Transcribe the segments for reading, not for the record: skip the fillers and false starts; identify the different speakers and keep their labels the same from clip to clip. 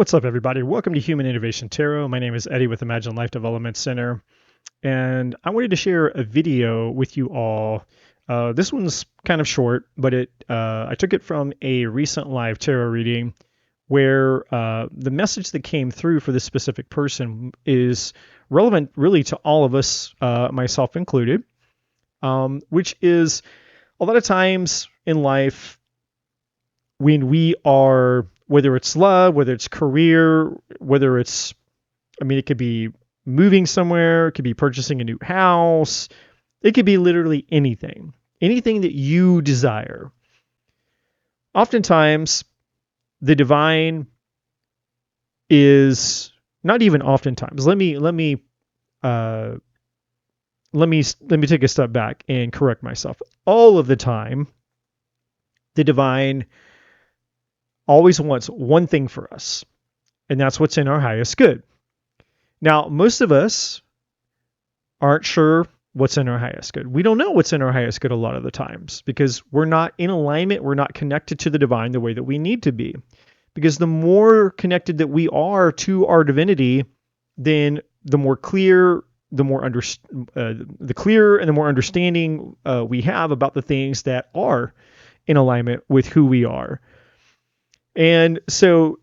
Speaker 1: What's up, everybody? Welcome to Human Innovation Tarot. My name is Eddie with Imagine Life Development Center, and I wanted to share a video with you all. This one's kind of short, but I took it from a recent live tarot reading where the message that came through for this specific person is relevant really to all of us, myself included, which is a lot of times in life when we are, whether it's love, whether it's career, whether it's, it could be moving somewhere, it could be purchasing a new house, it could be literally anything that you desire. Oftentimes, the divine is not even oftentimes. Let me take a step back and correct myself. All of the time, the divine always wants one thing for us, and that's what's in our highest good. Now, most of us aren't sure what's in our highest good. We don't know what's in our highest good a lot of the times because we're not in alignment, we're not connected to the divine the way that we need to be. Because the more connected that we are to our divinity, then the more clear, the clearer and the more understanding we have about the things that are in alignment with who we are. And so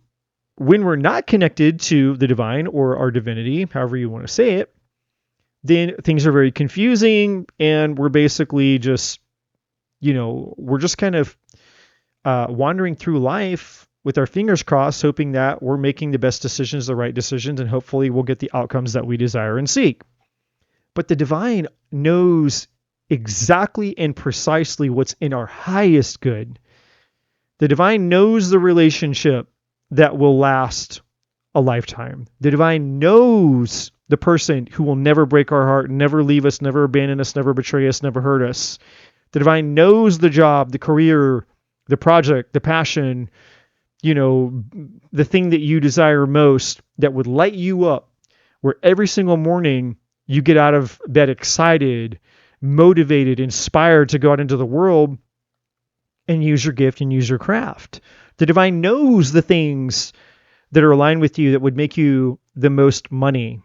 Speaker 1: when we're not connected to the divine or our divinity, however you want to say it, then things are very confusing, and we're basically just, we're just kind of wandering through life with our fingers crossed, hoping that we're making the best decisions, the right decisions, and hopefully we'll get the outcomes that we desire and seek. But the divine knows exactly and precisely what's in our highest good. The divine knows the relationship that will last a lifetime. The divine knows the person who will never break our heart, never leave us, never abandon us, never betray us, never hurt us. The divine knows the job, the career, the project, the passion, the thing that you desire most that would light you up, where every single morning you get out of bed excited, motivated, inspired to go out into the world and use your gift and use your craft. The divine knows the things that are aligned with you that would make you the most money.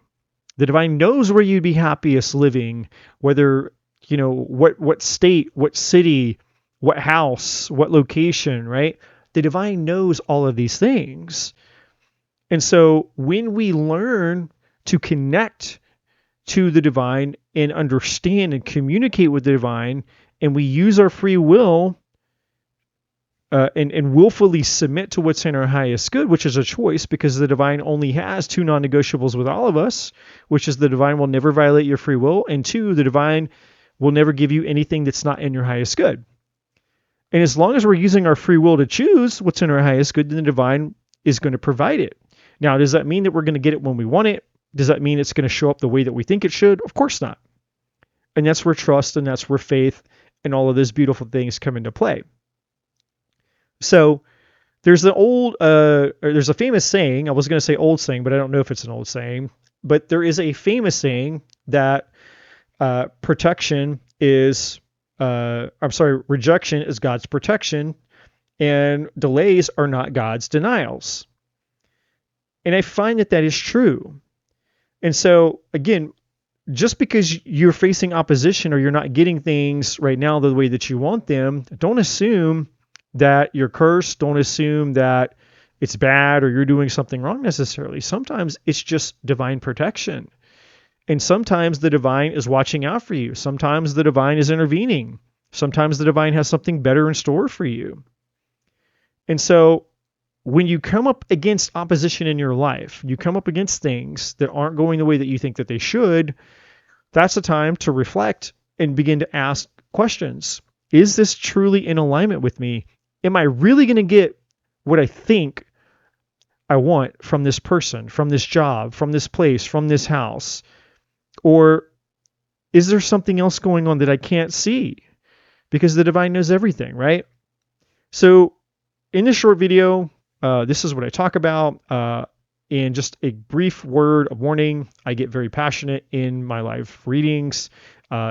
Speaker 1: The divine knows where you'd be happiest living, whether, what state, what city, what house, what location, right? The divine knows all of these things. And so when we learn to connect to the divine and understand and communicate with the divine, and we use our free will and willfully submit to what's in our highest good, which is a choice, because the divine only has two non-negotiables with all of us, which is the divine will never violate your free will, and two, the divine will never give you anything that's not in your highest good. And as long as we're using our free will to choose what's in our highest good, then the divine is going to provide it. Now, does that mean that we're going to get it when we want it? Does that mean it's going to show up the way that we think it should? Of course not. And that's where trust and that's where faith and all of those beautiful things come into play. So there's there's a famous saying. I was going to say old saying, but I don't know if it's an old saying. But there is a famous saying that rejection is God's protection, and delays are not God's denials. And I find that is true. And so, again, just because you're facing opposition or you're not getting things right now the way that you want them, don't assume that you're cursed. Don't assume that it's bad or you're doing something wrong necessarily. Sometimes it's just divine protection. And sometimes the divine is watching out for you. Sometimes the divine is intervening. Sometimes the divine has something better in store for you. And so when you come up against opposition in your life, you come up against things that aren't going the way that you think that they should, that's a time to reflect and begin to ask questions. Is this truly in alignment with me? Am I really going to get what I think I want from this person, from this job, from this place, from this house? Or is there something else going on that I can't see? Because the divine knows everything, right? So in this short video, this is what I talk about. And just a brief word of warning, I get very passionate in my live readings.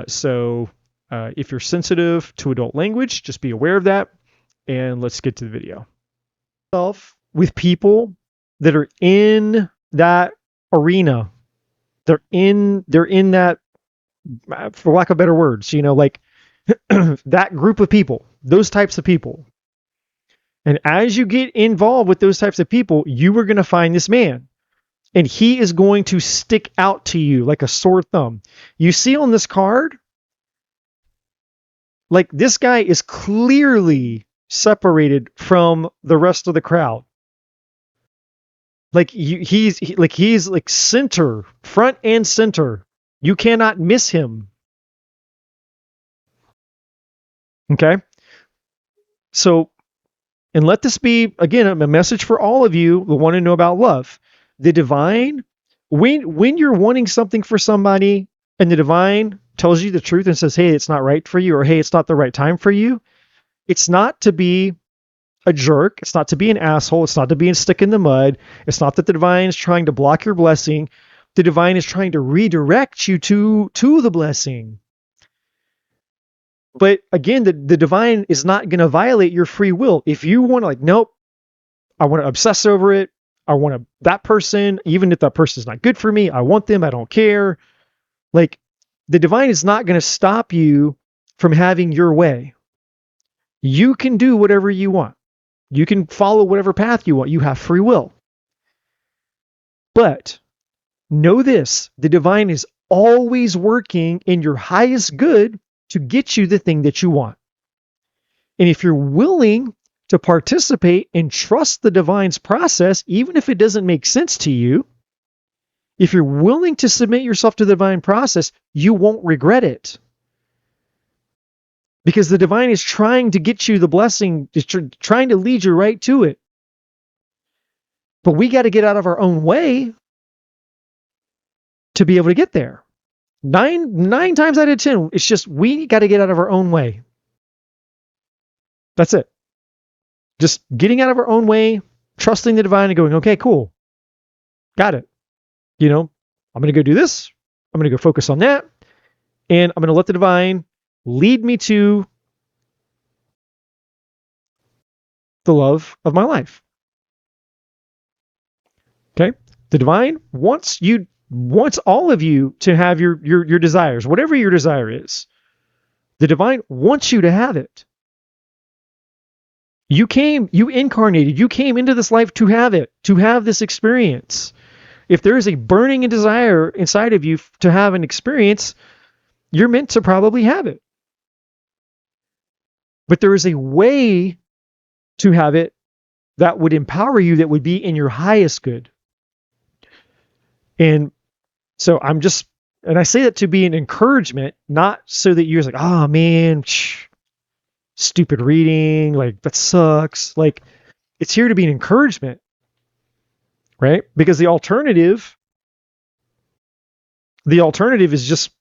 Speaker 1: So if you're sensitive to adult language, just be aware of that. And let's get to the video. With people that are in that arena. They're in that, for lack of better words, like that group of people, those types of people. And as you get involved with those types of people, you are going to find this man. And he is going to stick out to you like a sore thumb. You see on this card, like this guy is clearly separated from the rest of the crowd. Like he's like center, front and center. You cannot miss him. Okay? So, and let this be, again, a message for all of you who want to know about love. The divine, when you're wanting something for somebody and the divine tells you the truth and says, hey, it's not right for you, or hey, it's not the right time for you, it's not to be a jerk. It's not to be an asshole. It's not to be a stick in the mud. It's not that the divine is trying to block your blessing. The divine is trying to redirect you to the blessing. But again, the divine is not going to violate your free will. If you want to, like, nope, I want to obsess over it. I want that person, even if that person is not good for me, I want them. I don't care. Like, the divine is not going to stop you from having your way. You can do whatever you want. You can follow whatever path you want. You have free will. But know this, the divine is always working in your highest good to get you the thing that you want. And if you're willing to participate and trust the divine's process, even if it doesn't make sense to you, if you're willing to submit yourself to the divine process, you won't regret it. Because the divine is trying to get you the blessing, is trying to lead you right to it. But we got to get out of our own way to be able to get there. Nine times out of 10, it's just we got to get out of our own way. That's it. Just getting out of our own way, trusting the divine and going, okay, cool. Got it. I'm going to go do this. I'm going to go focus on that. And I'm going to let the divine lead me to the love of my life. Okay? The divine wants all of you to have your desires, whatever your desire is. The divine wants you to have it. You incarnated, you came into this life to have it, to have this experience. If there is a burning desire inside of you to have an experience, you're meant to probably have it. But there is a way to have it that would empower you, that would be in your highest good. And so and I say that to be an encouragement, not so that you're like, oh man, stupid reading, like that sucks. Like, it's here to be an encouragement, right? Because the alternative is just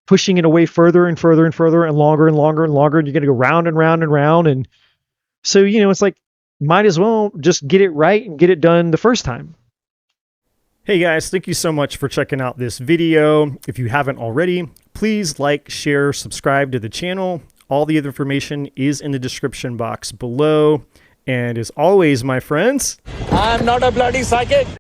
Speaker 1: pushing it away further and further and further and longer and longer and longer. And you're going to go round and round and round. And so, it's like, might as well just get it right and get it done the first time. Hey guys, thank you so much for checking out this video. If you haven't already, please like, share, subscribe to the channel. All the other information is in the description box below. And as always, my friends,
Speaker 2: I'm not a bloody psychic.